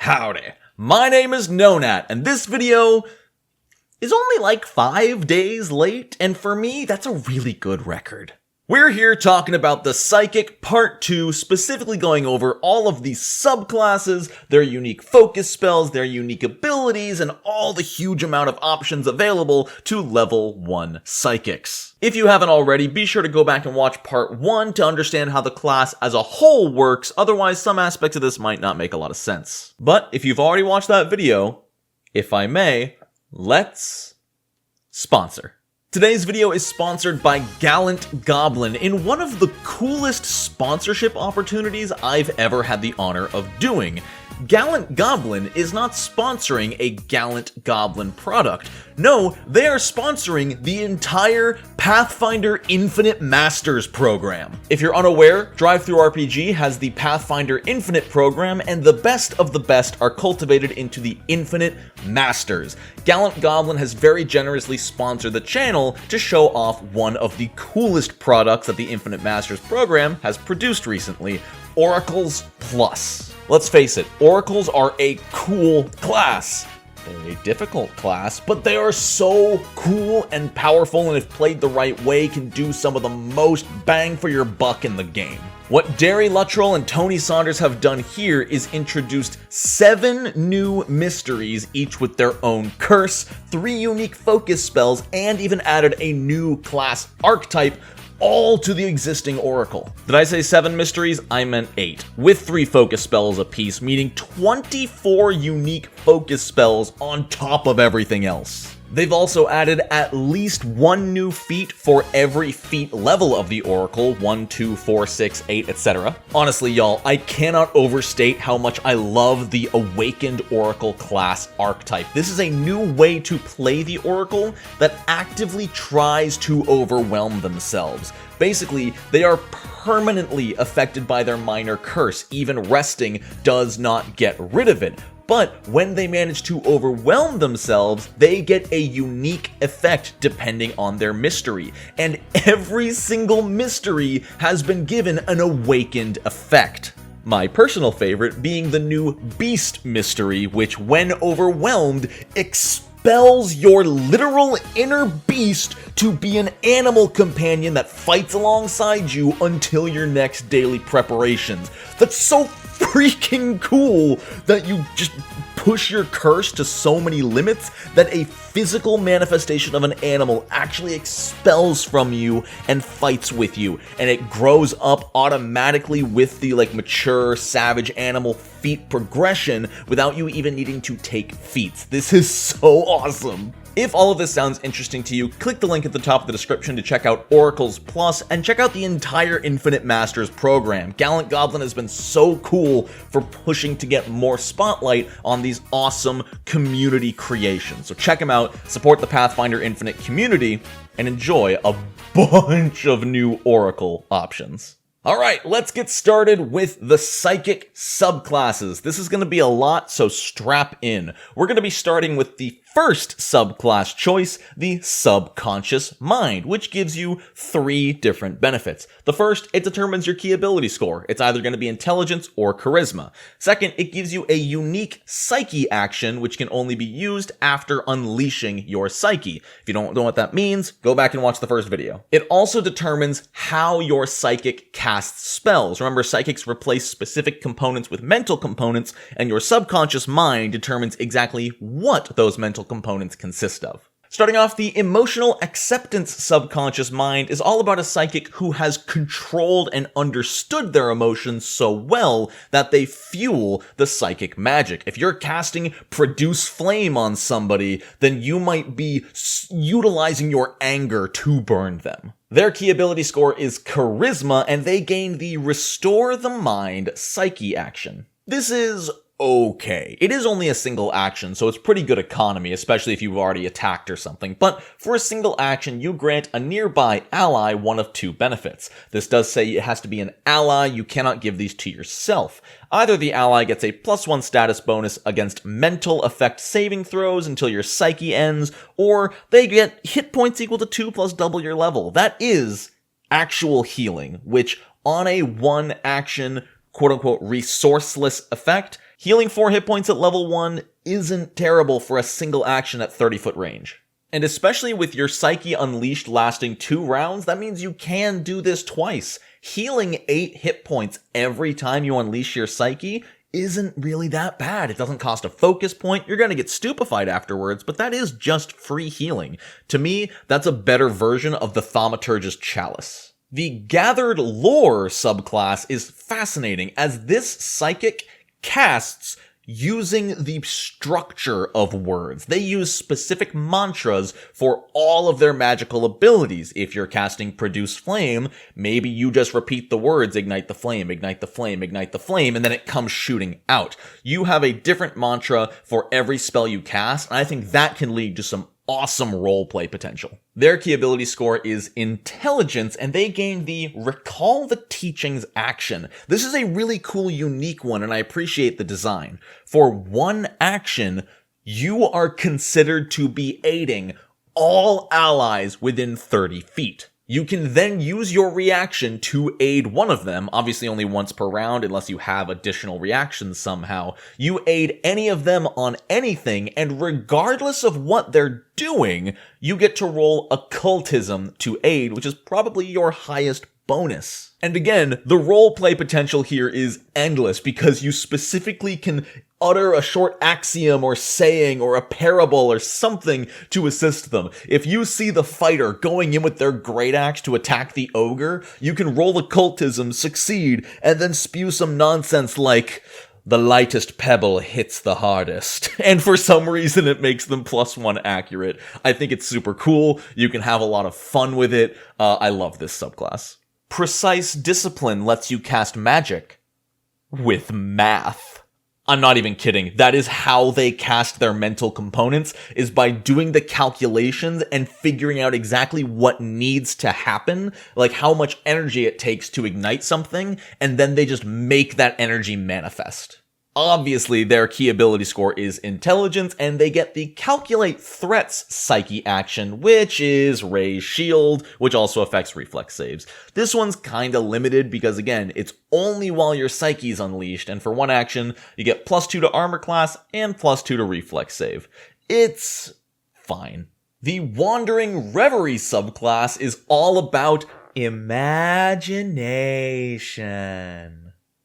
Howdy, my name is Nonat, and this video is only like 5 days late, and for me, that's a really good record. We're here talking about the Psychic Part 2, specifically going over all of these subclasses, their unique focus spells, their unique abilities, and all the huge amount of options available to level 1 Psychics. If you haven't already, be sure to go back and watch Part 1 to understand how the class as a whole works, otherwise some aspects of this might not make a lot of sense. But if you've already watched that video, if I may, let's sponsor. Today's video is sponsored by Gallant Goblin in one of the coolest sponsorship opportunities I've ever had the honor of doing. Gallant Goblin is not sponsoring a Gallant Goblin product. No, they are sponsoring the entire Pathfinder Infinite Masters program. If you're unaware, DriveThruRPG has the Pathfinder Infinite program, and the best of the best are cultivated into the Infinite Masters. Gallant Goblin has very generously sponsored the channel to show off one of the coolest products that the Infinite Masters program has produced recently, Oracles Plus. Let's face it, Oracles are a cool class. They're a difficult class, but they are so cool and powerful, and if played the right way, can do some of the most bang for your buck in the game. What Derry Luttrell and Tony Saunders have done here is introduced 7 new mysteries, each with their own curse, 3 unique focus spells, and even added a new class archetype, all to the existing Oracle. Did I say 7 mysteries? I meant 8, with 3 focus spells apiece, meaning 24 unique focus spells on top of everything else. They've also added at least 1 new feat for every feat level of the Oracle, 1, 2, 4, 6, 8, etc. Honestly, y'all, I cannot overstate how much I love the Awakened Oracle class archetype. This is a new way to play the Oracle that actively tries to overwhelm themselves. Basically, they are permanently affected by their minor curse. Even resting does not get rid of it. But when they manage to overwhelm themselves, they get a unique effect depending on their mystery. And every single mystery has been given an awakened effect. My personal favorite being the new Beast mystery, which when overwhelmed, expels your literal inner beast to be an animal companion that fights alongside you until your next daily preparations. That's so freaking cool that you just push your curse to so many limits that a physical manifestation of an animal actually expels from you and fights with you, and it grows up automatically with the mature savage animal feat progression without you even needing to take feats. This is so awesome. If all of this sounds interesting to you, click the link at the top of the description to check out Oracles Plus and check out the entire Infinite Masters program. Gallant Goblin has been so cool for pushing to get more spotlight on these awesome community creations. So check them out, support the Pathfinder Infinite community, and enjoy a bunch of new Oracle options. Alright, let's get started with the Psychic subclasses. This is going to be a lot, so strap in. We're going to be starting with the first subclass choice, the Subconscious Mind, which gives you 3 different benefits. The first, it determines your key ability score. It's either going to be Intelligence or Charisma. Second, it gives you a unique Psyche action, which can only be used after unleashing your Psyche. If you don't know what that means, go back and watch the first video. It also determines how your Psychic casts spells. Remember, Psychics replace specific components with mental components, and your Subconscious Mind determines exactly what those mental components consist of. Starting off, the Emotional Acceptance Subconscious Mind is all about a Psychic who has controlled and understood their emotions so well that they fuel the Psychic magic. If you're casting Produce Flame on somebody, then you might be utilizing your anger to burn them. Their key ability score is Charisma, and they gain the Restore the Mind Psyche action. This is okay. It is only a single action, so it's pretty good economy, especially if you've already attacked or something, but for a single action, you grant a nearby ally one of 2 benefits. This does say it has to be an ally, you cannot give these to yourself. Either the ally gets a +1 status bonus against mental effect saving throws until your Psyche ends, or they get hit points equal to 2 plus double your level. That is actual healing, which on a 1 action quote-unquote resourceless effect, Healing 4 hit points at level 1 isn't terrible for a single action at 30-foot range. And especially with your Psyche Unleashed lasting 2 rounds, that means you can do this twice. Healing 8 hit points every time you unleash your Psyche isn't really that bad. It doesn't cost a focus point. You're gonna get stupefied afterwards, but that is just free healing. To me, that's a better version of the Thaumaturge's Chalice. The Gathered Lore subclass is fascinating, as this psychic casts using the structure of words. They use specific mantras for all of their magical abilities. If you're casting Produce Flame, maybe you just repeat the words, ignite the flame, ignite the flame, ignite the flame, and then it comes shooting out. You have a different mantra for every spell you cast, and I think that can lead to some awesome roleplay potential. Their key ability score is Intelligence, and they gain the Recall the Teachings action. This is a really cool, unique one, and I appreciate the design. For one action, you are considered to be aiding all allies within 30 feet. You can then use your reaction to aid one of them, obviously only once per round unless you have additional reactions somehow. You aid any of them on anything, and regardless of what they're doing, you get to roll Occultism to aid, which is probably your highest bonus. And again, the roleplay potential here is endless because you specifically can utter a short axiom or saying or a parable or something to assist them. If you see the fighter going in with their great axe to attack the ogre, you can roll Occultism, succeed, and then spew some nonsense like, the lightest pebble hits the hardest. And for some reason it makes them +1 accurate. I think it's super cool. You can have a lot of fun with it. I love this subclass. Precise Discipline lets you cast magic with math. I'm not even kidding. That is how they cast their mental components, is by doing the calculations and figuring out exactly what needs to happen, like how much energy it takes to ignite something, and then they just make that energy manifest. Obviously, their key ability score is Intelligence, and they get the Calculate Threats Psyche action, which is Raise Shield, which also affects reflex saves. This one's kinda limited because, again, it's only while your Psyche's unleashed, and for one action, you get +2 to armor class and +2 to reflex save. It's fine. The Wandering Reverie subclass is all about imagination.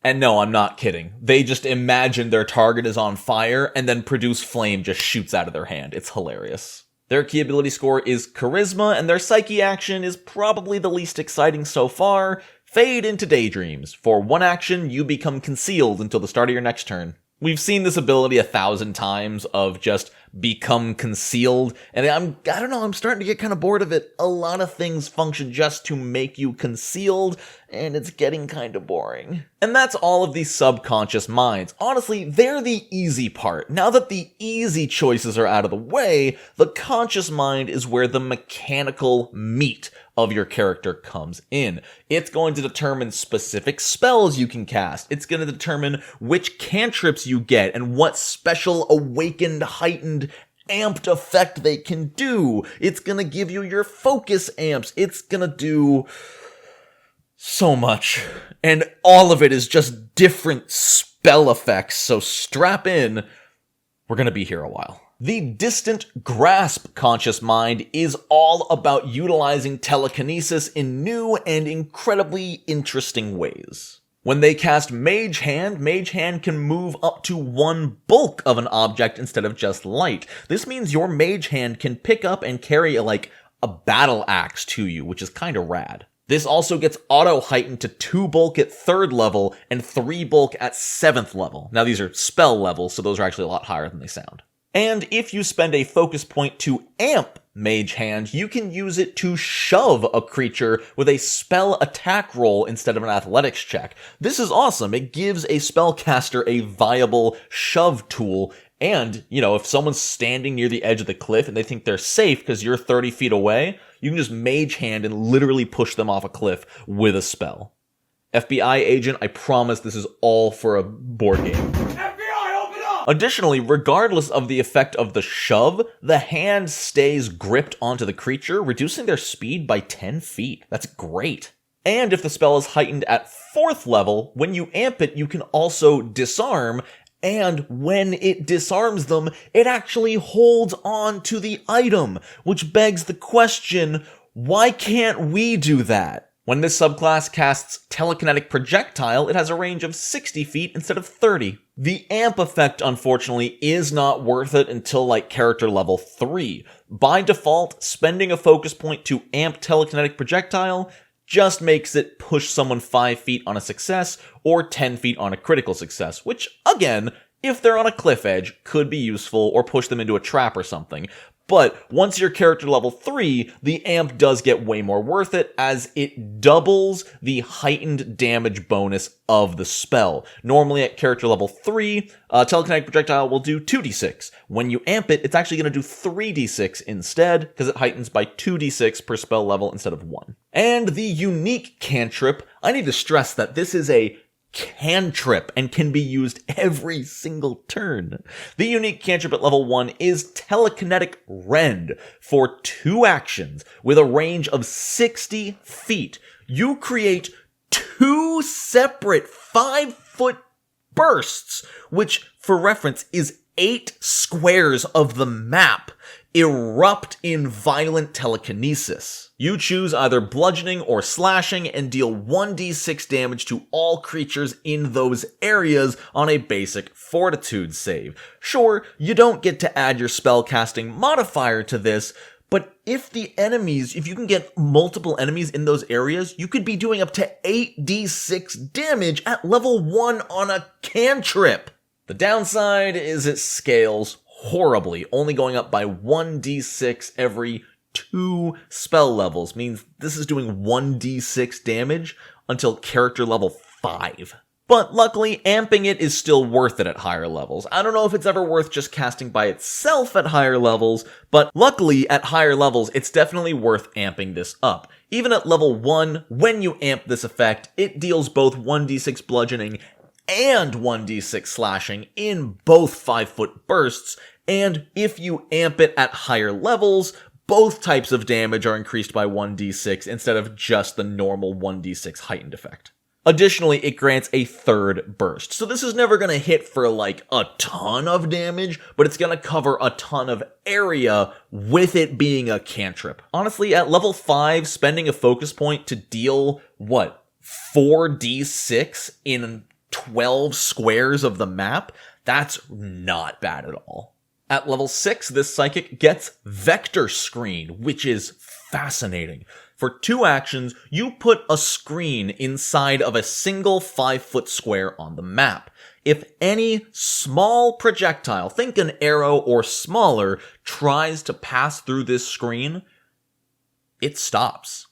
And no, I'm not kidding. They just imagine their target is on fire, and then Produce Flame just shoots out of their hand. It's hilarious. Their key ability score is Charisma, and their Psyche action is probably the least exciting so far. Fade into Daydreams. For one action, you become concealed until the start of your next turn. We've seen this ability 1,000 times of just become concealed, and I don't know, I'm starting to get kind of bored of it. A lot of things function just to make you concealed, and it's getting kind of boring. And that's all of these subconscious minds. Honestly, they're the easy part. Now that the easy choices are out of the way, the conscious mind is where the mechanical meat of your character comes in. It's going to determine specific spells you can cast. It's going to determine which cantrips you get and what special awakened, heightened, amped effect they can do. It's going to give you your focus amps. It's going to do so much. And all of it is just different spell effects. So strap in. We're going to be here a while. The Distant Grasp conscious mind is all about utilizing telekinesis in new and incredibly interesting ways. When they cast Mage Hand can move up to 1 bulk of an object instead of just light. This means your Mage Hand can pick up and carry a battle axe to you, which is kinda rad. This also gets auto-heightened to 2 bulk at 3rd level and 3 bulk at 7th level. Now these are spell levels, so those are actually a lot higher than they sound. And if you spend a focus point to amp Mage Hand, you can use it to shove a creature with a spell attack roll instead of an athletics check. This is awesome. It gives a spellcaster a viable shove tool. And, if someone's standing near the edge of the cliff and they think they're safe because you're 30 feet away, you can just Mage Hand and literally push them off a cliff with a spell. FBI agent, I promise this is all for a board game. Additionally, regardless of the effect of the shove, the hand stays gripped onto the creature, reducing their speed by 10 feet. That's great. And if the spell is heightened at 4th level, when you amp it, you can also disarm, And when it disarms them, it actually holds on to the item, which begs the question, why can't we do that? When this subclass casts Telekinetic Projectile, it has a range of 60 feet instead of 30. The amp effect, unfortunately, is not worth it until like character level 3. By default, spending a focus point to amp Telekinetic Projectile just makes it push someone 5 feet on a success or 10 feet on a critical success, which, again, if they're on a cliff edge, could be useful or push them into a trap or something. But once you're character level 3, the amp does get way more worth it as it doubles the heightened damage bonus of the spell. Normally at character level 3, Telekinetic Projectile will do 2d6. When you amp it, it's actually going to do 3d6 instead, because it heightens by 2d6 per spell level instead of 1. And the unique cantrip, I need to stress that this is a cantrip and can be used every single turn. The unique cantrip at level 1 is Telekinetic Rend for 2 actions with a range of 60 feet. You create 2 separate 5-foot bursts, which, for reference, is 8 squares of the map, erupt in violent telekinesis. You choose either bludgeoning or slashing and deal 1d6 damage to all creatures in those areas on a basic fortitude save. Sure, you don't get to add your spellcasting modifier to this, but if you can get multiple enemies in those areas, you could be doing up to 8d6 damage at level 1 on a cantrip. The downside is it scales horribly, only going up by 1d6 every 2 spell levels, means this is doing 1d6 damage until character level 5. But luckily, amping it is still worth it at higher levels. I don't know if it's ever worth just casting by itself at higher levels, but luckily at higher levels, it's definitely worth amping this up. Even at level 1, when you amp this effect, it deals both 1d6 bludgeoning and 1d6 slashing in both 5-foot bursts, and if you amp it at higher levels, both types of damage are increased by 1d6 instead of just the normal 1d6 heightened effect. Additionally, it grants a 3rd burst. So this is never going to hit for like a ton of damage, but it's going to cover a ton of area with it being a cantrip. Honestly, at level 5, spending a focus point to deal, 4d6 in 12 squares of the map? That's not bad at all. At level 6, this psychic gets Vector Screen, which is fascinating. For 2 actions, you put a screen inside of a single 5-foot square on the map. If any small projectile, think an arrow or smaller, tries to pass through this screen, it stops.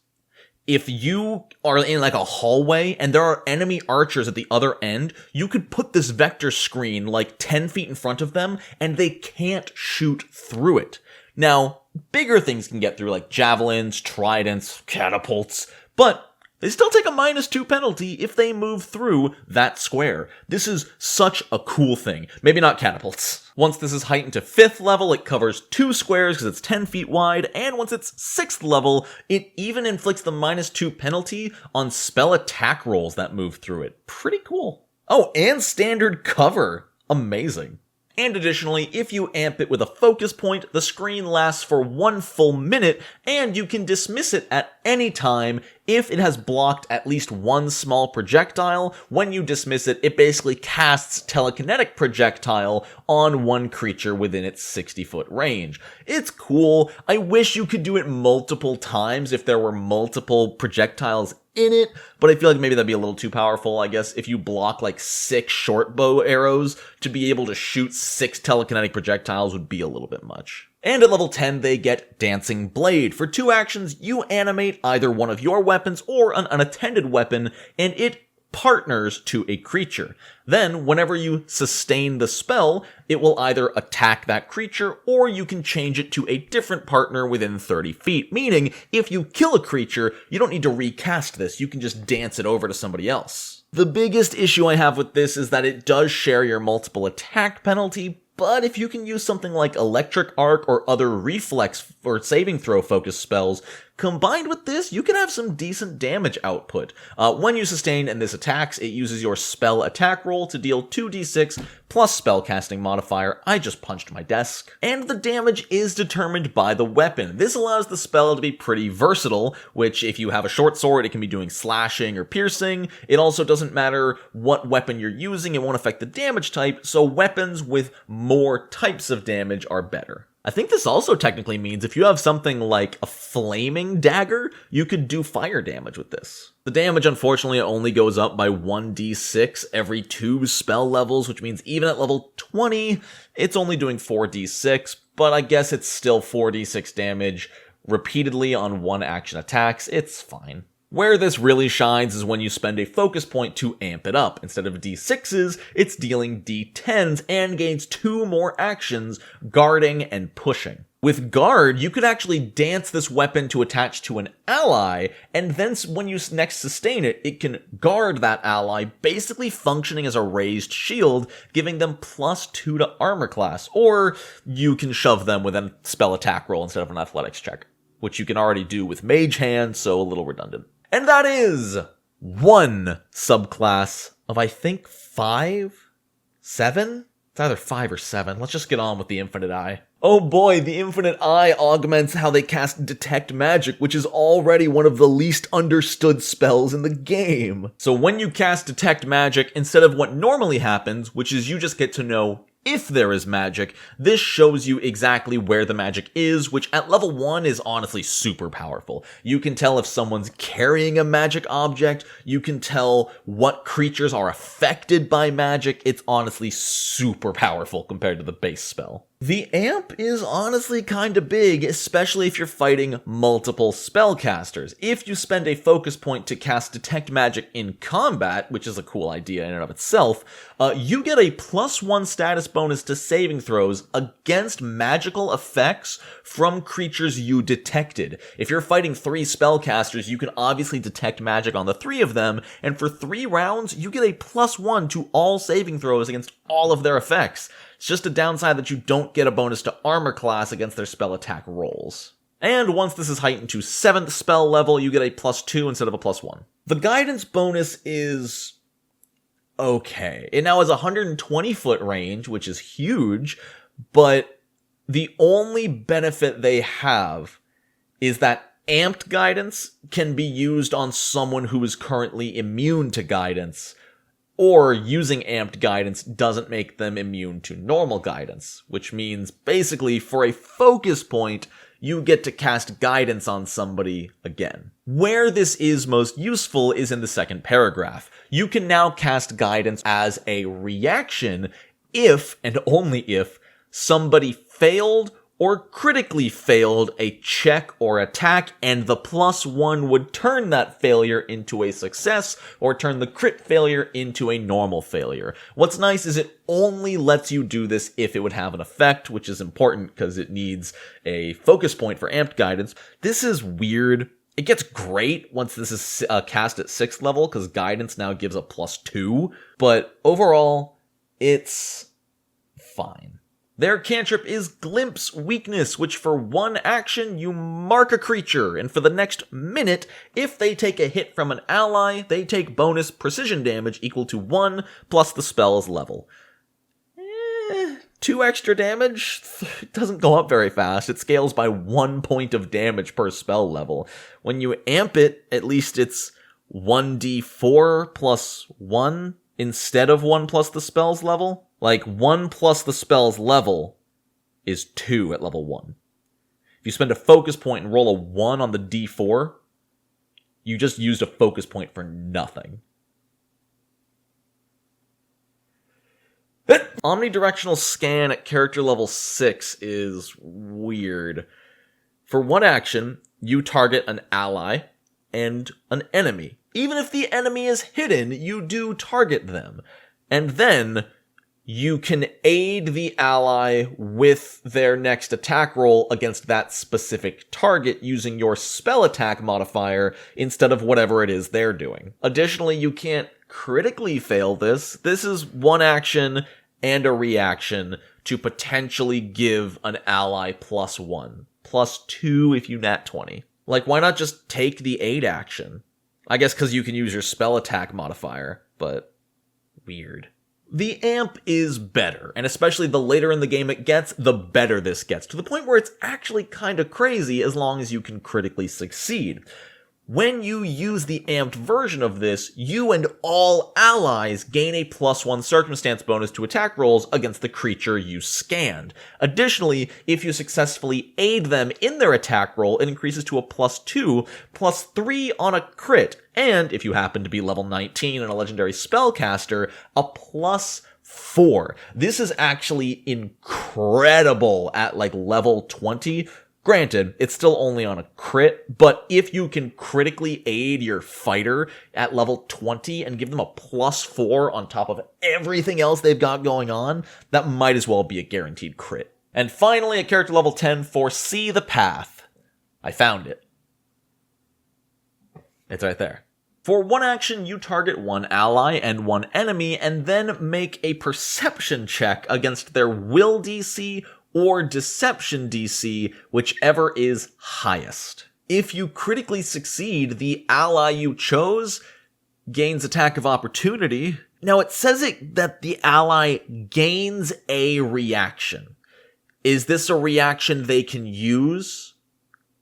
If you are in like a hallway and there are enemy archers at the other end, you could put this vector screen like 10 feet in front of them and they can't shoot through it. Now, bigger things can get through like javelins, tridents, catapults, but they still take a -2 penalty if they move through that square. This is such a cool thing. Maybe not catapults. Once this is heightened to 5th level, it covers 2 squares because it's 10 feet wide, and once it's 6th level, it even inflicts the -2 penalty on spell attack rolls that move through it. Pretty cool. Oh, and standard cover. Amazing. And additionally, if you amp it with a focus point, the screen lasts for 1 full minute, and you can dismiss it at any time if it has blocked at least 1 small projectile. When you dismiss it, it basically casts Telekinetic Projectile on 1 creature within its 60-foot range. It's cool. I wish you could do it multiple times if there were multiple projectiles in it, but I feel like maybe that'd be a little too powerful. I guess if you block like 6 short bow arrows, to be able to shoot 6 telekinetic projectiles would be a little bit much. And at level 10, they get Dancing Blade. For 2 actions, you animate either one of your weapons or an unattended weapon, and it partners to a creature. Then, whenever you sustain the spell, it will either attack that creature, or you can change it to a different partner within 30 feet. Meaning, if you kill a creature, you don't need to recast this, you can just dance it over to somebody else. The biggest issue I have with this is that it does share your multiple attack penalty, but if you can use something like Electric Arc or other reflex or saving throw focused spells, Combined with this, you can have some decent damage output. When you sustain and this attacks, it uses your spell attack roll to deal 2d6 plus spellcasting modifier. I just punched my desk. And the damage is determined by the weapon. This allows the spell to be pretty versatile, which if you have a short sword, it can be doing slashing or piercing. It also doesn't matter what weapon you're using, it won't affect the damage type, so weapons with more types of damage are better. I think this also technically means if you have something like a flaming dagger, you could do fire damage with this. The damage, unfortunately, only goes up by 1d6 every 2 spell levels, which means even at level 20, it's only doing 4d6, but I guess it's still 4d6 damage repeatedly on 1 action attacks. It's fine. Where this really shines is when you spend a focus point to amp it up. Instead of d6s, it's dealing d10s and gains 2 more actions, guarding and pushing. With guard, you could actually dance this weapon to attach to an ally, and then when you next sustain it, it can guard that ally, basically functioning as a raised shield, giving them +2 to armor class, or you can shove them with a spell attack roll instead of an athletics check, which you can already do with Mage Hand, so a little redundant. And that is one subclass of, I think, 5? 7? It's either 5 or 7. Let's just get on with the Infinite Eye. Oh boy, the Infinite Eye augments how they cast Detect Magic, which is already one of the least understood spells in the game. So when you cast Detect Magic, instead of what normally happens, which is you just get to know if there is magic, this shows you exactly where the magic is, which at level 1 is honestly super powerful. You can tell if someone's carrying a magic object, you can tell what creatures are affected by magic. It's honestly super powerful compared to the base spell. The amp is honestly kinda big, especially if you're fighting multiple spellcasters. If you spend a focus point to cast Detect Magic in combat, which is a cool idea in and of itself, you get a +1 status bonus to saving throws against magical effects from creatures you detected. If you're fighting 3 spellcasters, you can obviously detect magic on the 3 of them, and for 3 rounds, you get a +1 to all saving throws against all of their effects. It's just a downside that you don't get a bonus to armor class against their spell attack rolls. And once this is heightened to 7th spell level, you get a +2 instead of a +1. The guidance bonus is okay. It now has a 120-foot range, which is huge, but the only benefit they have is that amped guidance can be used on someone who is currently immune to guidance, or using amped guidance doesn't make them immune to normal guidance, which means basically for a focus point, you get to cast guidance on somebody again. Where this is most useful is in the second paragraph. You can now cast guidance as a reaction if, and only if, somebody failed or critically failed a check or attack, and the +1 would turn that failure into a success, or turn the crit failure into a normal failure. What's nice is it only lets you do this if it would have an effect, which is important because it needs a focus point for amped guidance. This is weird. It gets great once this is cast at 6th level, because guidance now gives a +2, but overall, it's fine. Their cantrip is Glimpse Weakness, which for 1 action, you mark a creature, and for the next minute, if they take a hit from an ally, they take bonus precision damage equal to 1 plus the spell's level. 2 extra damage? It doesn't go up very fast. It scales by 1 point of damage per spell level. When you amp it, at least it's 1d4 plus 1 instead of 1 plus the spell's level. Like, 1 plus the spell's level is 2 at level 1. If you spend a focus point and roll a 1 on the d4, you just used a focus point for nothing. Omnidirectional Scan at character level 6 is weird. For 1 action, you target an ally and an enemy. Even if the enemy is hidden, you do target them. And then you can aid the ally with their next attack roll against that specific target using your spell attack modifier instead of whatever it is they're doing. Additionally, you can't critically fail this. This is 1 action and a reaction to potentially give an ally +1. +2 if you nat 20. Like, why not just take the aid action? I guess because you can use your spell attack modifier, but weird. The amp is better, and especially the later in the game it gets, the better this gets, to the point where it's actually kind of crazy as long as you can critically succeed. When you use the amped version of this, you and all allies gain a +1 circumstance bonus to attack rolls against the creature you scanned. Additionally, if you successfully aid them in their attack roll, it increases to a +2, +3 on a crit, and if you happen to be level 19 and a legendary spellcaster, a +4. This is actually incredible at like level 20. Granted, it's still only on a crit, but if you can critically aid your fighter at level 20 and give them a +4 on top of everything else they've got going on, that might as well be a guaranteed crit. And finally, at character level 10, foresee the path. I found it. It's right there. For one action, you target one ally and one enemy, and then make a perception check against their will DC or deception DC, whichever is highest. If you critically succeed, the ally you chose gains attack of opportunity. Now it says that the ally gains a reaction. Is this a reaction they can use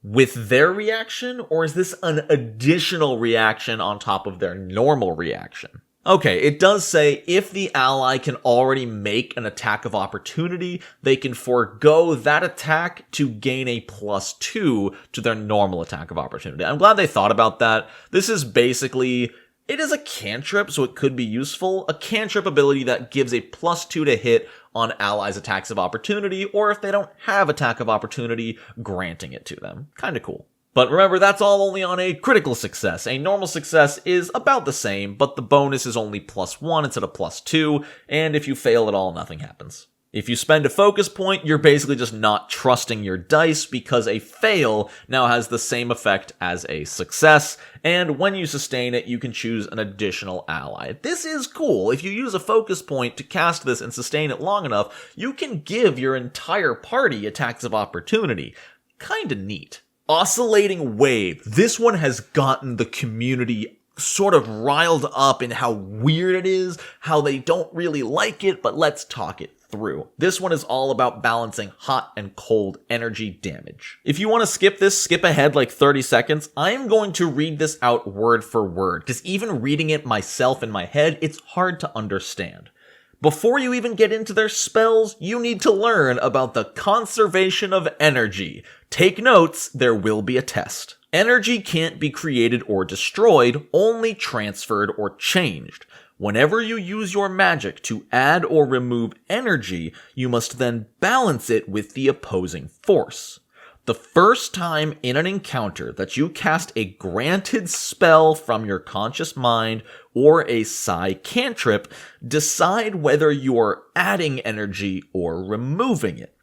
with their reaction, or is this an additional reaction on top of their normal reaction? Okay, it does say if the ally can already make an attack of opportunity, they can forego that attack to gain a +2 to their normal attack of opportunity. I'm glad they thought about that. This is basically, it is a cantrip, so it could be useful. A cantrip ability that gives a +2 to hit on allies' attacks of opportunity, or if they don't have attack of opportunity, granting it to them. Kinda cool. But remember, that's all only on a critical success. A normal success is about the same, but the bonus is only +1 instead of +2, and if you fail at all, nothing happens. If you spend a focus point, you're basically just not trusting your dice because a fail now has the same effect as a success, and when you sustain it, you can choose an additional ally. This is cool. If you use a focus point to cast this and sustain it long enough, you can give your entire party attacks of opportunity. Kinda neat. Oscillating Wave. This one has gotten the community sort of riled up in how weird it is, how they don't really like it, but let's talk it through. This one is all about balancing hot and cold energy damage. If you want to skip this, skip ahead like 30 seconds. I am going to read this out word for word, because even reading it myself in my head, it's hard to understand. Before you even get into their spells, you need to learn about the conservation of energy. Take notes, there will be a test. Energy can't be created or destroyed, only transferred or changed. Whenever you use your magic to add or remove energy, you must then balance it with the opposing force. The first time in an encounter that you cast a granted spell from your conscious mind or a psi cantrip, decide whether you are adding energy or removing it.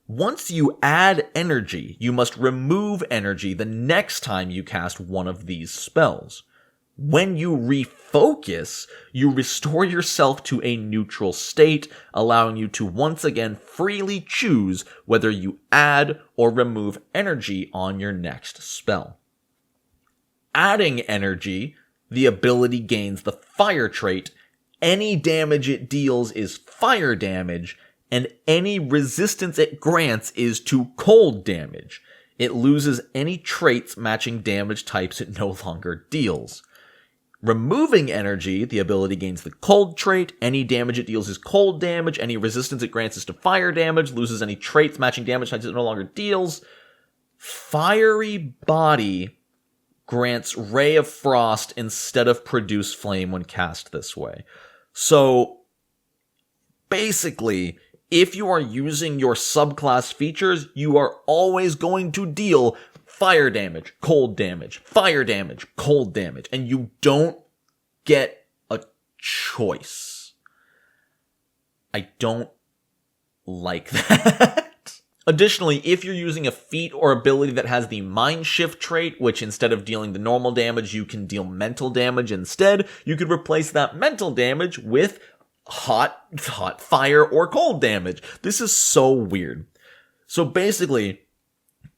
Once you add energy, you must remove energy the next time you cast one of these spells. When you refocus, you restore yourself to a neutral state, allowing you to once again freely choose whether you add or remove energy on your next spell. Adding energy, the ability gains the fire trait. Any damage it deals is fire damage, and any resistance it grants is to cold damage. It loses any traits matching damage types it no longer deals. Removing energy, the ability gains the cold trait. Any damage it deals is cold damage. Any resistance it grants is to fire damage. Loses any traits matching damage types it no longer deals. Fiery Body grants Ray of Frost instead of Produce Flame when cast this way. So, basically, if you are using your subclass features, you are always going to deal fire damage, cold damage, fire damage, cold damage, and you don't get a choice. I don't like that. Additionally, if you're using a feat or ability that has the Mind Shift trait, which instead of dealing the normal damage, you can deal mental damage instead, you could replace that mental damage with hot fire or cold damage. This is so weird. So basically,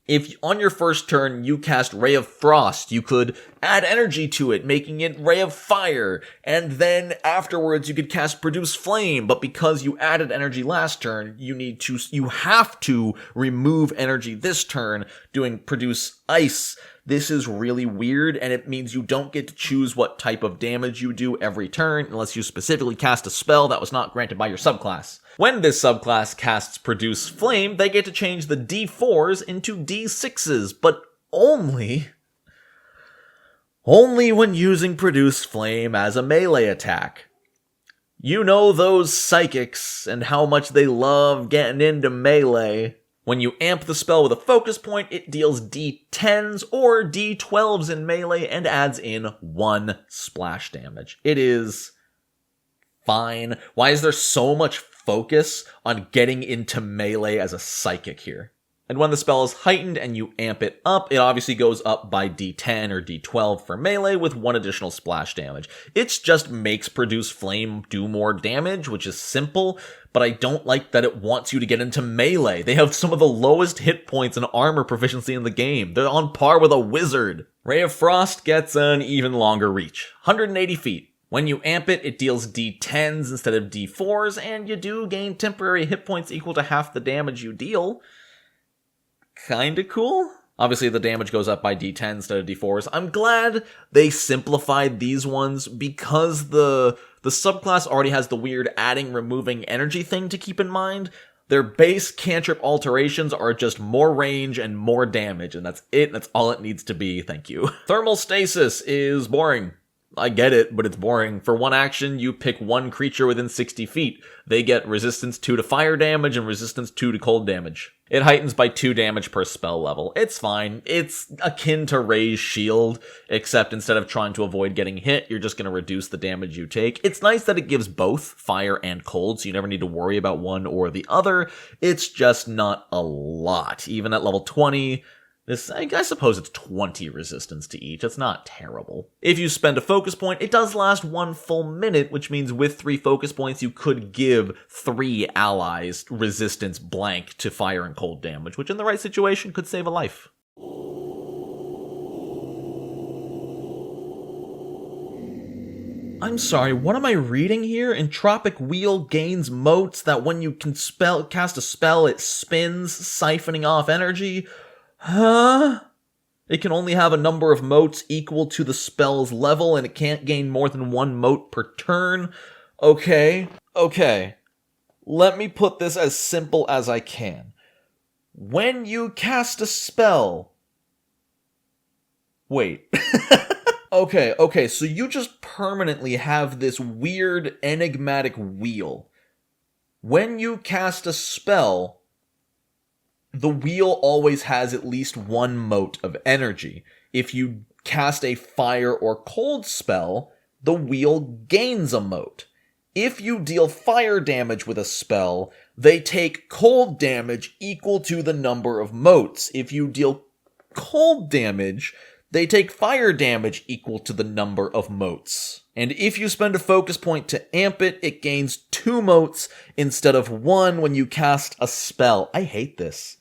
If on your first turn you cast Ray of Frost, you could add energy to it, making it Ray of Fire, and then afterwards you could cast Produce Flame, but because you added energy last turn, you have to remove energy this turn, doing Produce Ice. This is really weird, and it means you don't get to choose what type of damage you do every turn, unless you specifically cast a spell that was not granted by your subclass. When this subclass casts Produce Flame, they get to change the D4s into D6s, but only when using Produce Flame as a melee attack. You know those psychics and how much they love getting into melee. When you amp the spell with a focus point, it deals D10s or D12s in melee and adds in 1 splash damage. It is fine. Why is there so much focus on getting into melee as a psychic here? And when the spell is heightened and you amp it up, it obviously goes up by D10 or D12 for melee with 1 additional splash damage. It just makes Produce Flame do more damage, which is simple, but I don't like that it wants you to get into melee. They have some of the lowest hit points and armor proficiency in the game. They're on par with a wizard. Ray of Frost gets an even longer reach, 180 feet. When you amp it, it deals D10s instead of D4s, and you do gain temporary hit points equal to half the damage you deal. Kinda cool. Obviously, the damage goes up by D10 instead of D4s. I'm glad they simplified these ones because the subclass already has the weird adding, removing energy thing to keep in mind. Their base cantrip alterations are just more range and more damage, and that's it. That's all it needs to be. Thank you. Thermal stasis is boring. I get it, but it's boring. For one action, you pick one creature within 60 feet. They get resistance 2 to fire damage and resistance 2 to cold damage. It heightens by 2 damage per spell level. It's fine. It's akin to Ray's Shield, except instead of trying to avoid getting hit, you're just going to reduce the damage you take. It's nice that it gives both fire and cold, so you never need to worry about one or the other. It's just not a lot. Even at level 20... I suppose it's 20 resistance to each. It's not terrible. If you spend a focus point, it does last 1 full minute, which means with 3 focus points, you could give 3 allies resistance blank to fire and cold damage, which in the right situation could save a life. I'm sorry, what am I reading here? Entropic wheel gains motes that when you can cast a spell, it spins, siphoning off energy. Huh? It can only have a number of motes equal to the spell's level, and it can't gain more than 1 mote per turn. Okay. Let me put this as simple as I can. When you cast a spell... Wait. Okay, so you just permanently have this weird, enigmatic wheel. When you cast a spell... the wheel always has at least 1 mote of energy. If you cast a fire or cold spell, the wheel gains a mote. If you deal fire damage with a spell, they take cold damage equal to the number of motes. If you deal cold damage, they take fire damage equal to the number of motes. And if you spend a focus point to amp it, it gains 2 motes instead of 1 when you cast a spell. I hate this.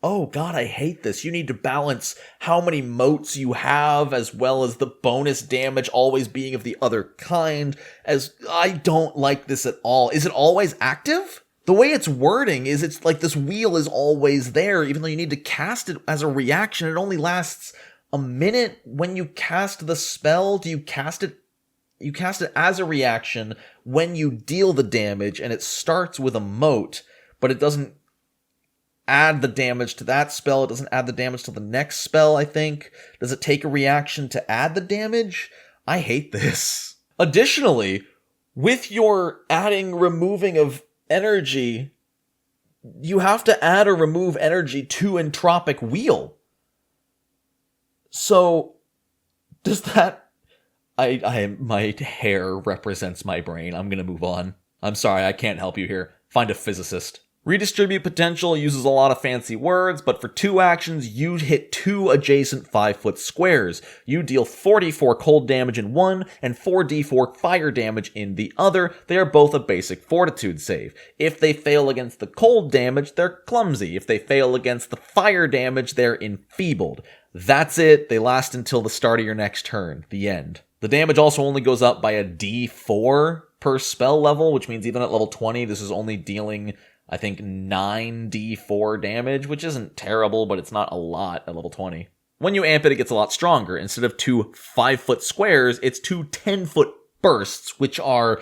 Oh god, I hate this. You need to balance how many motes you have, as well as the bonus damage always being of the other kind, as I don't like this at all. Is it always active? The way it's wording is it's like this wheel is always there, even though you need to cast it as a reaction. It only lasts a minute. When you cast the spell, do you cast it? You cast it as a reaction when you deal the damage, and it starts with a mote, but it doesn't add the damage to that spell. It doesn't add the damage to the next spell, I think. Does it take a reaction to add the damage? I hate this. Additionally, with your adding, removing of energy, you have to add or remove energy to entropic wheel. So, does that... my hair represents my brain. I'm gonna move on. I'm sorry, I can't help you here. Find a physicist. Redistribute potential uses a lot of fancy words, but for 2 actions, you hit 2 adjacent 5-foot squares. You deal 4d4 cold damage in one, and 4d4 fire damage in the other. They are both a basic fortitude save. If they fail against the cold damage, they're clumsy. If they fail against the fire damage, they're enfeebled. That's it. They last until the start of your next turn. The end. The damage also only goes up by a d4 per spell level, which means even at level 20, this is only dealing, I think, 9d4 damage, which isn't terrible, but it's not a lot at level 20. When you amp it, it gets a lot stronger. Instead of 2 5-foot squares, it's 2 10-foot bursts, which are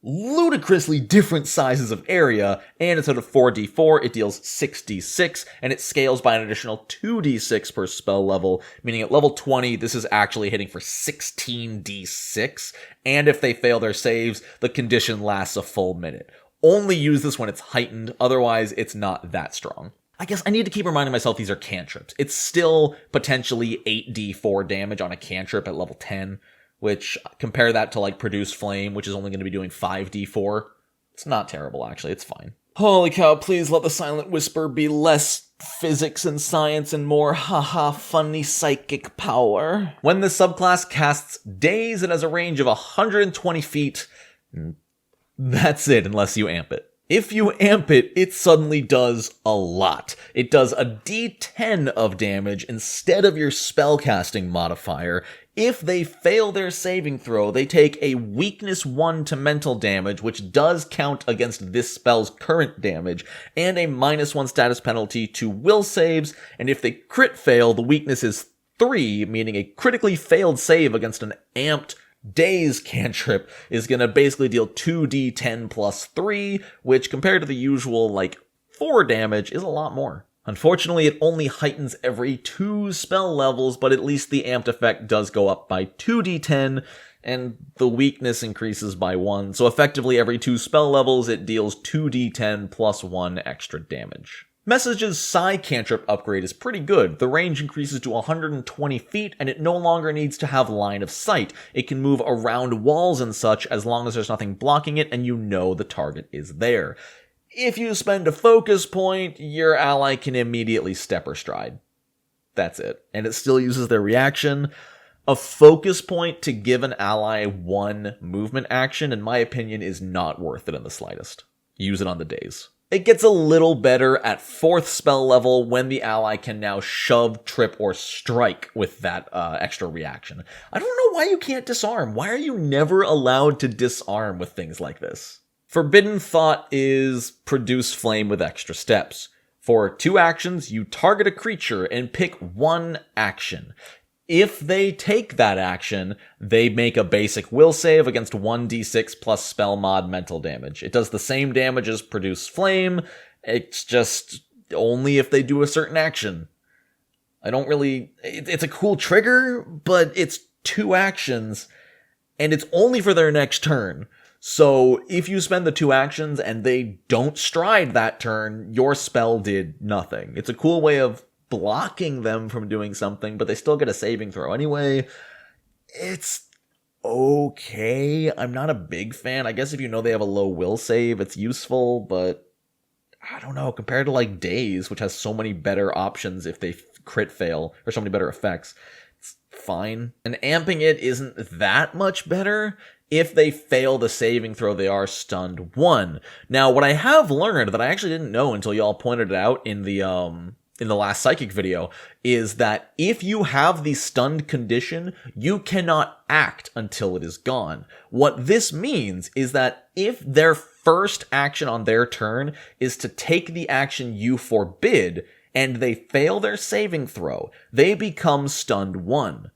ludicrously different sizes of area, and instead of 4d4, it deals 6d6, and it scales by an additional 2d6 per spell level, meaning at level 20, this is actually hitting for 16d6, and if they fail their saves, the condition lasts a full minute. Only use this when it's heightened, otherwise it's not that strong. I guess I need to keep reminding myself these are cantrips. It's still potentially 8d4 damage on a cantrip at level 10, which, compare that to like Produce Flame, which is only going to be doing 5d4. It's not terrible, actually. It's fine. Holy cow, please let the Silent Whisper be less physics and science and more haha funny psychic power. When the subclass casts Daze, it has a range of 120 feet. That's it, unless you amp it. If you amp it, it suddenly does a lot. It does a d10 of damage instead of your spellcasting modifier. If they fail their saving throw, they take a weakness 1 to mental damage, which does count against this spell's current damage, and a -1 status penalty to will saves, and if they crit fail, the weakness is 3, meaning a critically failed save against an amped Daze cantrip is going to basically deal 2d10 plus 3, which compared to the usual, 4 damage is a lot more. Unfortunately, it only heightens every 2 spell levels, but at least the amped effect does go up by 2d10, and the weakness increases by 1, so effectively every 2 spell levels it deals 2d10 plus 1 extra damage. Message's Psi cantrip upgrade is pretty good. The range increases to 120 feet, and it no longer needs to have line of sight. It can move around walls and such as long as there's nothing blocking it and you know the target is there. If you spend a focus point, your ally can immediately step or stride. That's it. And it still uses their reaction. A focus point to give an ally 1 movement action, in my opinion, is not worth it in the slightest. Use it on the Daze. It gets a little better at 4th spell level when the ally can now shove, trip, or strike with that extra reaction. I don't know why you can't disarm. Why are you never allowed to disarm with things like this? Forbidden Thought is Produce Flame with extra steps. For 2 actions, you target a creature and pick 1 action. If they take that action, they make a basic will save against 1d6 plus spell mod mental damage. It does the same damage as Produce Flame, it's just only if they do a certain action. It's a cool trigger, but it's 2 actions, and it's only for their next turn. So if you spend the 2 actions and they don't stride that turn, your spell did nothing. It's a cool way of blocking them from doing something, but they still get a saving throw anyway. It's okay. I'm not a big fan. I guess if you know they have a low will save, it's useful, but I don't know. Compared to Daze, which has so many better options if they crit fail, or so many better effects, it's fine. And amping it isn't that much better. If they fail the saving throw, they are stunned 1. Now, what I have learned that I actually didn't know until y'all pointed it out in the last psychic video is that if you have the stunned condition, you cannot act until it is gone. What this means is that if their first action on their turn is to take the action you forbid, and they fail their saving throw, they become stunned 1.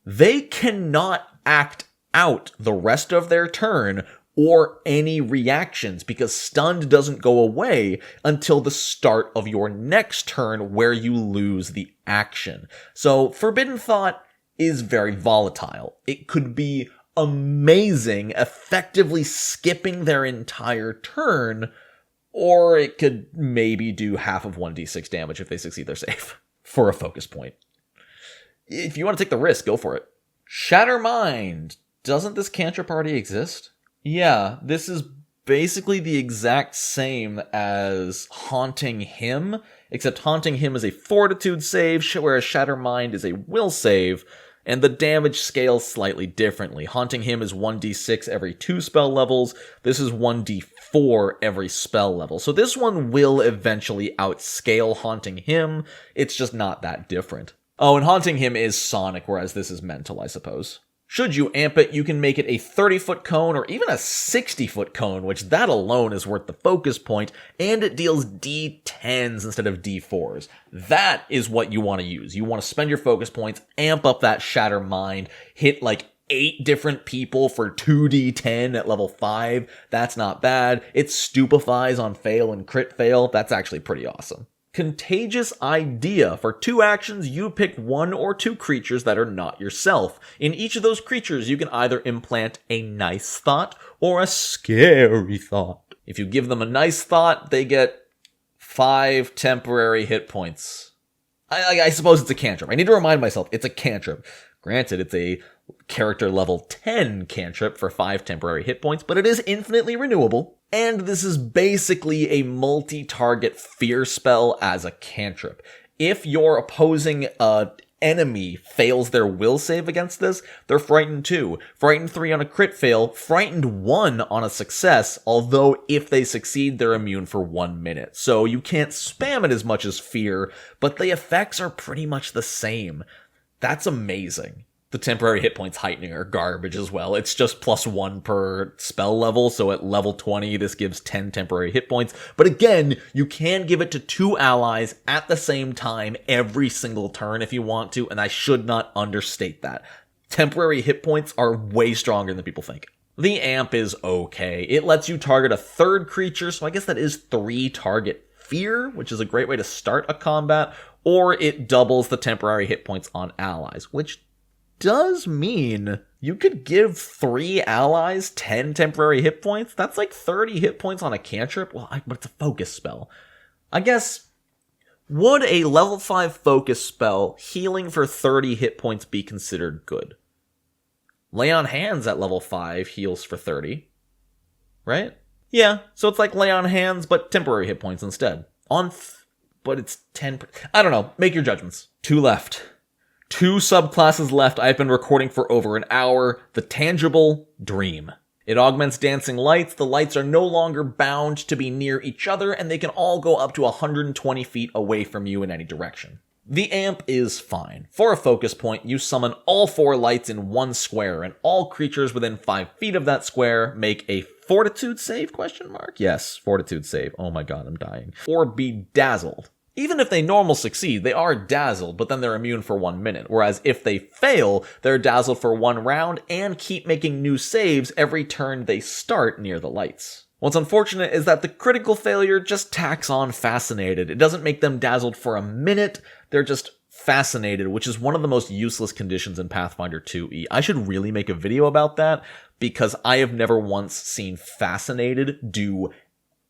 They cannot act out the rest of their turn or any reactions, because stunned doesn't go away until the start of your next turn where you lose the action. So Forbidden Thought is very volatile. It could be amazing, effectively skipping their entire turn, or it could maybe do half of 1d6 damage if they succeed their save for a focus point. If you want to take the risk, go for it. Shatter Mind. Doesn't this cantrip already exist? Yeah, this is basically the exact same as Haunting Him, except Haunting Him is a fortitude save, whereas Shatter Mind is a will save, and the damage scales slightly differently. Haunting Him is 1d6 every 2 spell levels, this is 1d4 every spell level. So this one will eventually outscale Haunting Him, it's just not that different. Oh, and Haunting Him is sonic, whereas this is mental, I suppose. Should you amp it, you can make it a 30-foot cone or even a 60-foot cone, which that alone is worth the focus point, and it deals d10s instead of d4s. That is what you want to use. You want to spend your focus points, amp up that Shatter Mind, hit like 8 different people for 2d10 at level 5. That's not bad. It stupefies on fail and crit fail. That's actually pretty awesome. Contagious Idea. For 2 actions, you pick 1 or 2 creatures that are not yourself. In each of those creatures, you can either implant a nice thought or a scary thought. If you give them a nice thought, they get 5 temporary hit points. I suppose it's a cantrip. I need to remind myself, it's a cantrip. Granted, it's a character level 10 cantrip for 5 temporary hit points, but it is infinitely renewable. And this is basically a multi-target fear spell as a cantrip. If your opposing enemy fails their will save against this, they're frightened 2. Frightened 3 on a crit fail, frightened 1 on a success, although if they succeed, they're immune for 1 minute. So you can't spam it as much as fear, but the effects are pretty much the same. That's amazing. The temporary hit points heightening are garbage as well. It's just +1 per spell level, so at level 20, this gives 10 temporary hit points. But again, you can give it to 2 allies at the same time every single turn if you want to, and I should not understate that. Temporary hit points are way stronger than people think. The amp is okay. It lets you target a 3rd creature, so I guess that is 3 target fear, which is a great way to start a combat, or it doubles the temporary hit points on allies, which does mean you could give 3 allies 10 temporary hit points. That's like 30 hit points on a cantrip. Well, but it's a focus spell. I guess, would a level 5 focus spell healing for 30 hit points be considered good? Lay on Hands at level 5 heals for 30, right? Yeah, so it's like Lay on Hands, but temporary hit points instead. But it's 10. I don't know. Make your judgments. 2 left. 2 subclasses left. I've been recording for over an hour. The Tangible Dream. It augments dancing lights. The lights are no longer bound to be near each other, and they can all go up to 120 feet away from you in any direction. The amp is fine. For a focus point, you summon all 4 lights in 1 square, and all creatures within 5 feet of that square make a fortitude save, ? Yes, fortitude save. Oh my god, I'm dying. Or be dazzled. Even if they normal succeed, they are dazzled, but then they're immune for 1 minute. Whereas if they fail, they're dazzled for 1 round and keep making new saves every turn they start near the lights. What's unfortunate is that the critical failure just tacks on fascinated. It doesn't make them dazzled for a minute, they're just fascinated, which is one of the most useless conditions in Pathfinder 2e. I should really make a video about that, because I have never once seen fascinated do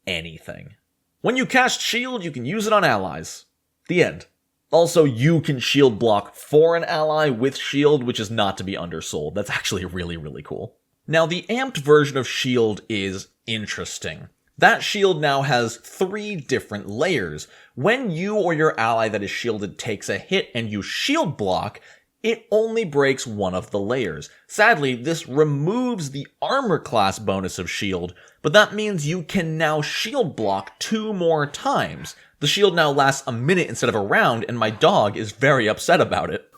anything. When you cast shield, you can use it on allies. The end. Also, you can shield block for an ally with shield, which is not to be undersold. That's actually really, really cool. Now, the amped version of shield is interesting. That shield now has 3 different layers. When you or your ally that is shielded takes a hit and you shield block, it only breaks one of the layers. Sadly, this removes the armor class bonus of shield, but that means you can now shield block 2 more times. The shield now lasts a minute instead of a round, and my dog is very upset about it.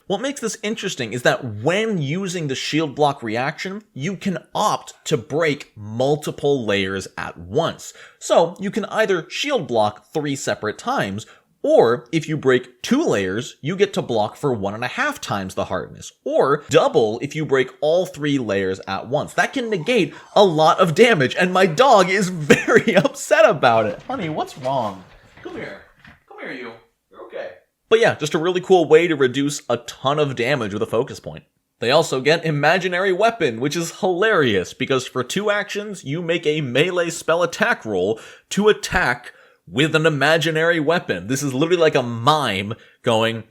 What makes this interesting is that when using the shield block reaction, you can opt to break multiple layers at once. So you can either shield block 3 separate times, or if you break 2 layers, you get to block for 1.5 times the hardness. Or double if you break all 3 layers at once. That can negate a lot of damage, and my dog is very upset about it. Honey, what's wrong? Come here. Come here, you. You're okay. But yeah, just a really cool way to reduce a ton of damage with a focus point. They also get Imaginary Weapon, which is hilarious, because for 2 actions, you make a melee spell attack roll to attack with an imaginary weapon. This is literally like a mime going...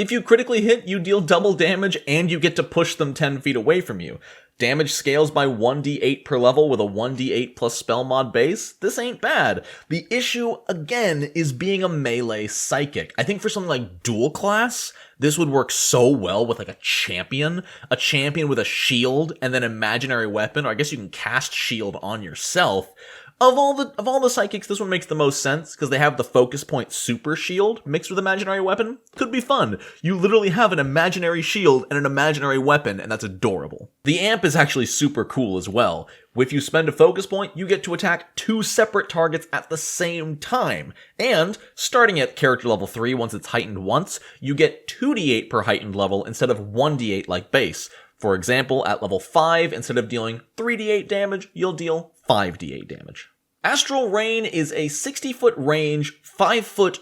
If you critically hit, you deal double damage and you get to push them 10 feet away from you. Damage scales by 1d8 per level with a 1d8 plus spell mod base. This ain't bad. The issue, again, is being a melee psychic. I think for something like dual class, this would work so well with like a champion with a shield and then imaginary weapon, or I guess you can cast shield on yourself. Of all the psychics, this one makes the most sense because they have the focus point super shield mixed with imaginary weapon. Could be fun. You literally have an imaginary shield and an imaginary weapon, and that's adorable. The amp is actually super cool as well. If you spend a focus point, you get to attack 2 separate targets at the same time. And starting at character level 3, once it's heightened once, you get 2d8 per heightened level instead of 1d8 like base. For example, at level 5, instead of dealing 3d8 damage, you'll deal 5d8 damage. Astral Rain is a 60-foot range, 5-foot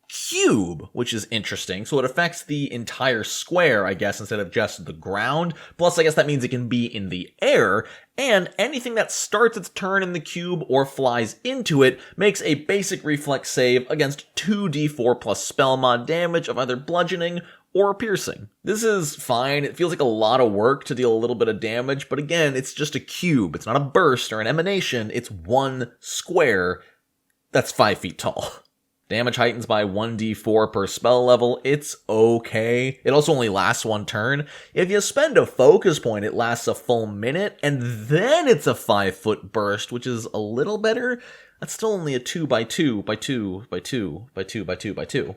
cube, which is interesting. So it affects the entire square, I guess, instead of just the ground. Plus, I guess that means it can be in the air, and anything that starts its turn in the cube or flies into it makes a basic reflex save against 2d4 plus spell mod damage of either bludgeoning or piercing. This is fine. It feels like a lot of work to deal a little bit of damage, but again, it's just a cube. It's not a burst or an emanation. It's one square that's 5 feet tall. Damage heightens by 1d4 per spell level. It's okay. It also only lasts 1 turn. If you spend a focus point, it lasts a full minute, and then it's a 5-foot burst, which is a little better. That's still only a 2 by 2 by 2 by 2 by 2 by 2 by 2.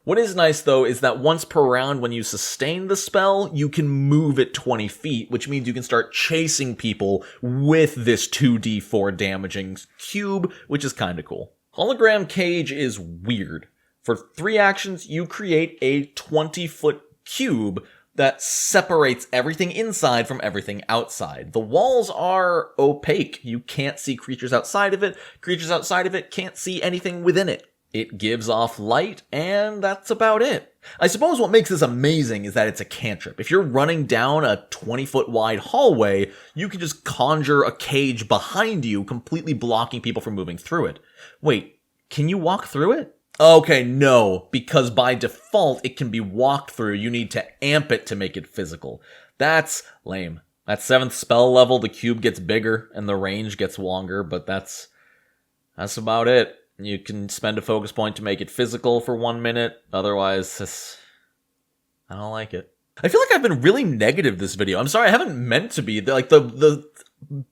What is nice, though, is that once per round when you sustain the spell, you can move it 20 feet, which means you can start chasing people with this 2d4 damaging cube, which is kinda cool. Hologram Cage is weird. For 3 actions, you create a 20-foot cube that separates everything inside from everything outside. The walls are opaque. You can't see creatures outside of it. Creatures outside of it can't see anything within it. It gives off light, and that's about it. I suppose what makes this amazing is that it's a cantrip. If you're running down a 20-foot wide hallway, you can just conjure a cage behind you, completely blocking people from moving through it. Wait, can you walk through it? Okay, no, because by default it can be walked through. You need to amp it to make it physical. That's lame. At 7th spell level, the cube gets bigger and the range gets longer, but that's about it. You can spend a focus point to make it physical for 1 minute. Otherwise, I don't like it. I feel like I've been really negative this video. I'm sorry, I haven't meant to be. Like, the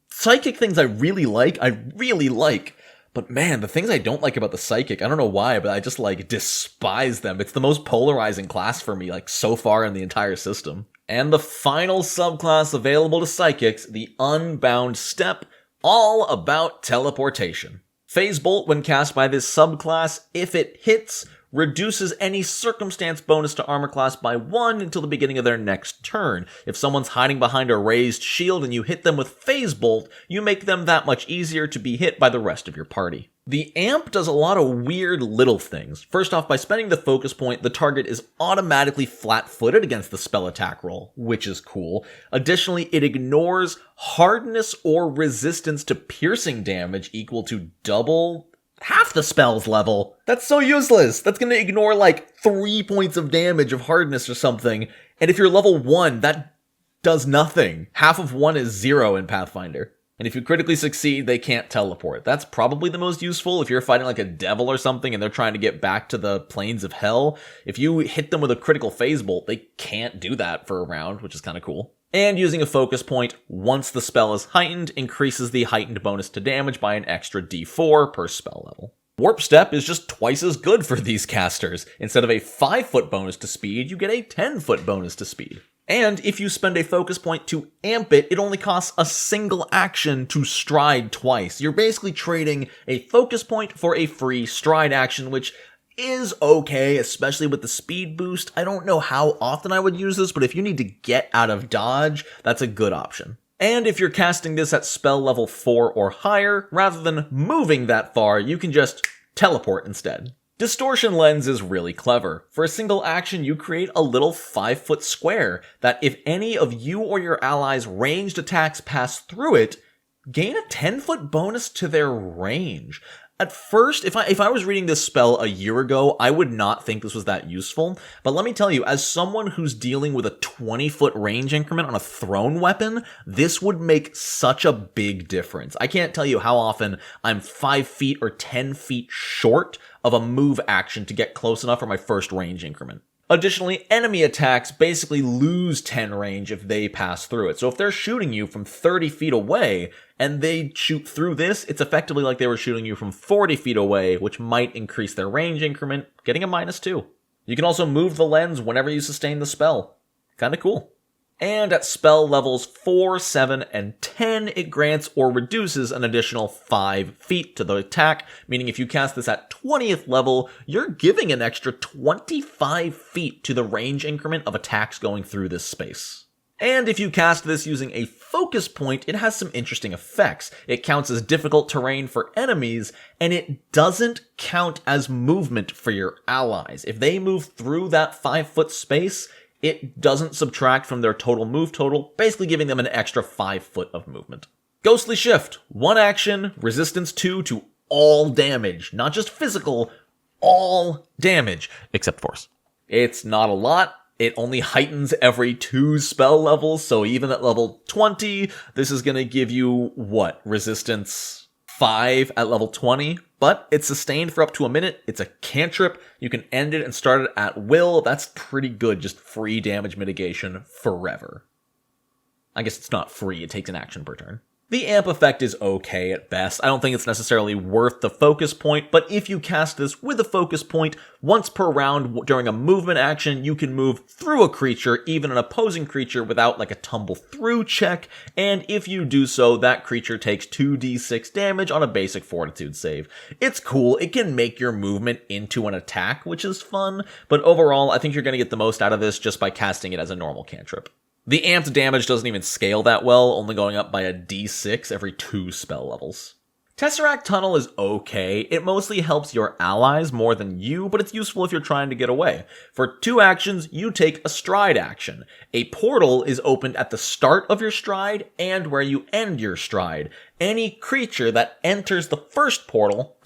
psychic things I really like. But man, the things I don't like about the psychic, I don't know why, but I just, like, despise them. It's the most polarizing class for me, like, so far in the entire system. And the final subclass available to psychics, the Unbound Step, all about teleportation. Phase Bolt, when cast by this subclass, if it hits, reduces any circumstance bonus to armor class by 1 until the beginning of their next turn. If someone's hiding behind a raised shield and you hit them with Phase Bolt, you make them that much easier to be hit by the rest of your party. The amp does a lot of weird little things. First off, by spending the focus point, the target is automatically flat-footed against the spell attack roll, which is cool. Additionally, it ignores hardness or resistance to piercing damage equal to half the spell's level. That's so useless. That's gonna ignore like 3 points of damage of hardness or something. And if you're level 1, that does nothing. Half of 1 is 0 in Pathfinder. And if you critically succeed, they can't teleport. That's probably the most useful if you're fighting like a devil or something and they're trying to get back to the planes of hell. If you hit them with a critical phase bolt, they can't do that for a round, which is kind of cool. And using a focus point, once the spell is heightened, increases the heightened bonus to damage by an extra d4 per spell level. Warp Step is just twice as good for these casters. Instead of a 5-foot bonus to speed, you get a 10-foot bonus to speed. And if you spend a focus point to amp it, it only costs a single action to stride twice. You're basically trading a focus point for a free stride action, which is okay, especially with the speed boost. I don't know how often I would use this, but if you need to get out of dodge, that's a good option. And if you're casting this at spell level 4 or higher, rather than moving that far, you can just teleport instead. Distortion Lens is really clever. For a single action, you create a little 5-foot square that if any of you or your allies' ranged attacks pass through it, gain a 10-foot bonus to their range. At first, if I was reading this spell a year ago, I would not think this was that useful. But let me tell you, as someone who's dealing with a 20-foot range increment on a thrown weapon, this would make such a big difference. I can't tell you how often I'm 5 feet or 10 feet short of a move action to get close enough for my first range increment. Additionally, enemy attacks basically lose 10 range if they pass through it. So if they're shooting you from 30 feet away and they shoot through this, it's effectively like they were shooting you from 40 feet away, which might increase their range increment, getting a -2. You can also move the lens whenever you sustain the spell. Kinda cool. And at spell levels 4, 7, and 10, it grants or reduces an additional 5 feet to the attack, meaning if you cast this at 20th level, you're giving an extra 25 feet to the range increment of attacks going through this space. And if you cast this using a focus point, it has some interesting effects. It counts as difficult terrain for enemies, and it doesn't count as movement for your allies. If they move through that 5-foot space, it doesn't subtract from their total move total, basically giving them an extra 5 foot of movement. Ghostly Shift. 1 action, resistance 2 to all damage. Not just physical, all damage. Except force. It's not a lot. It only heightens every 2 spell levels, so even at level 20, this is gonna give you, what, resistance 5 at level 20? But it's sustained for up to a minute. It's a cantrip. You can end it and start it at will. That's pretty good, just free damage mitigation forever. I guess it's not free, it takes an action per turn. The amp effect is okay at best. I don't think it's necessarily worth the focus point, but if you cast this with a focus point, once per round during a movement action, you can move through a creature, even an opposing creature, without like a tumble through check, and if you do so, that creature takes 2d6 damage on a basic fortitude save. It's cool, it can make your movement into an attack, which is fun, but overall, I think you're going to get the most out of this just by casting it as a normal cantrip. The amped damage doesn't even scale that well, only going up by a d6 every 2 spell levels. Tesseract Tunnel is okay. It mostly helps your allies more than you, but it's useful if you're trying to get away. For 2 actions, you take a stride action. A portal is opened at the start of your stride and where you end your stride. Any creature that enters the first portal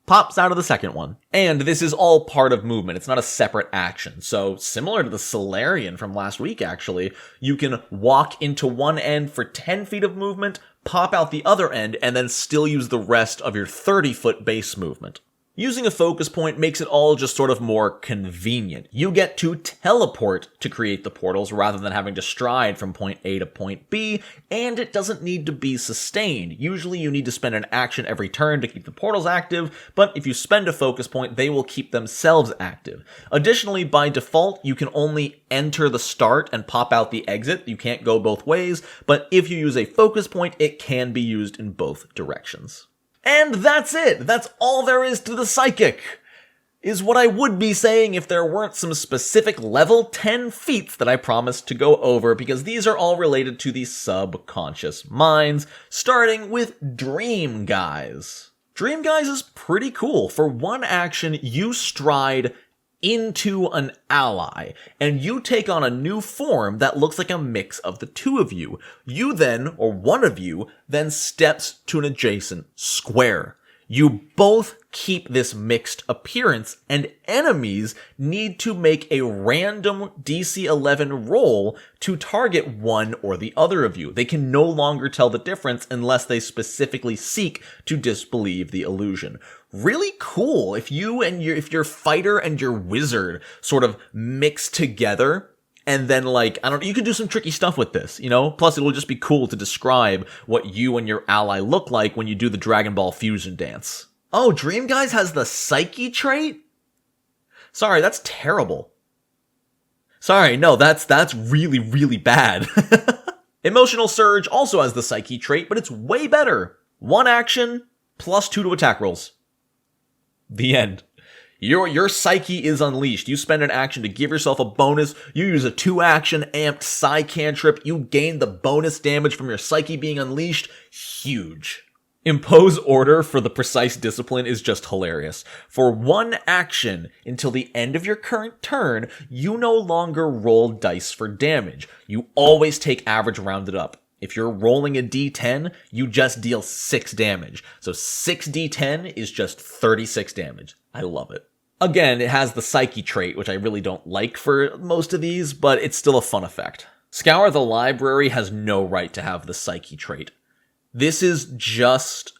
pops out of the second one. And this is all part of movement. It's not a separate action. So similar to the Solarian from last week, actually, you can walk into one end for 10 feet of movement, pop out the other end, and then still use the rest of your 30-foot base movement. Using a focus point makes it all just sort of more convenient. You get to teleport to create the portals rather than having to stride from point A to point B, and it doesn't need to be sustained. Usually you need to spend an action every turn to keep the portals active, but if you spend a focus point, they will keep themselves active. Additionally, by default, you can only enter the start and pop out the exit. You can't go both ways, but if you use a focus point, it can be used in both directions. And that's it! That's all there is to the Psychic! Is what I would be saying if there weren't some specific level 10 feats that I promised to go over, because these are all related to the subconscious minds, starting with Dream Guise. Dream Guise is pretty cool. For 1 action, you stride into an ally, and you take on a new form that looks like a mix of the 2 of you. You then, or one of you, then steps to an adjacent square. You both keep this mixed appearance, and enemies need to make a random DC 11 roll to target one or the other of you. They can no longer tell the difference unless they specifically seek to disbelieve the illusion. Really cool. If your fighter and your wizard sort of mix together, and then, like, I don't know, you could do some tricky stuff with this, you know? Plus, it'll just be cool to describe what you and your ally look like when you do the Dragon Ball fusion dance. Oh, Dream Guise has the Psyche trait? Sorry, that's terrible. Sorry, no, that's really, really bad. Emotional Surge also has the Psyche trait, but it's way better. 1 action, plus 2 to attack rolls. The end. Your psyche is unleashed. You spend an action to give yourself a bonus. You use a 2-action amped psi cantrip. You gain the bonus damage from your psyche being unleashed. Huge. Impose order for the precise discipline is just hilarious. For 1 action until the end of your current turn, you no longer roll dice for damage. You always take average rounded up. If you're rolling a d10, you just deal 6 damage. So 6d10 is just 36 damage. I love it. Again, it has the Psyche trait, which I really don't like for most of these, but it's still a fun effect. Scour the Library has no right to have the Psyche trait. This is just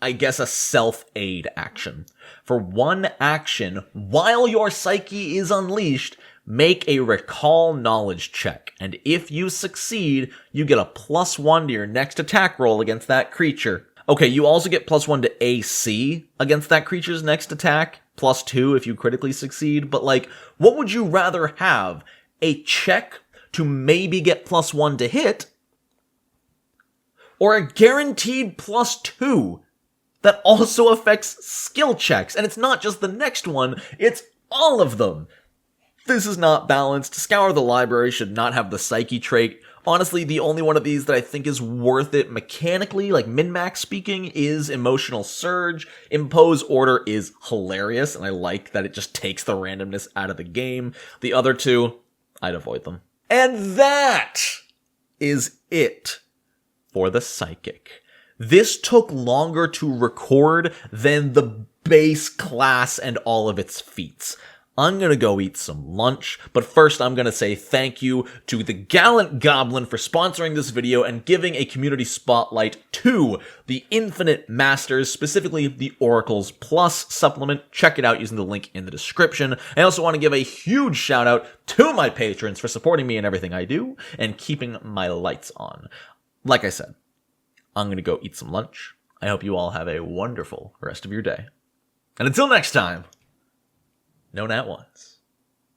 I guess, a self-aid action. For one action, while your Psyche is unleashed, make a Recall Knowledge check, and if you succeed, you get a +1 to your next attack roll against that creature. Okay, you also get +1 to AC against that creature's next attack, +2 if you critically succeed, but like, what would you rather have? A check to maybe get +1 to hit, or a guaranteed +2 that also affects skill checks? And it's not just the next one, it's all of them. This is not balanced. Scour the Library should not have the Psyche trait. Honestly, the only one of these that I think is worth it mechanically, like min-max speaking, is Emotional Surge. Impose Order is hilarious, and I like that it just takes the randomness out of the game. The other two, I'd avoid them. And that is it for the Psychic. This took longer to record than the base class and all of its feats. I'm gonna go eat some lunch, but first I'm gonna say thank you to the Gallant Goblin for sponsoring this video and giving a community spotlight to the Infinite Masters, specifically the Oracles Plus supplement. Check it out using the link in the description. I also want to give a huge shout out to my patrons for supporting me in everything I do and keeping my lights on. Like I said, I'm gonna go eat some lunch. I hope you all have a wonderful rest of your day. And until next time, Known at once.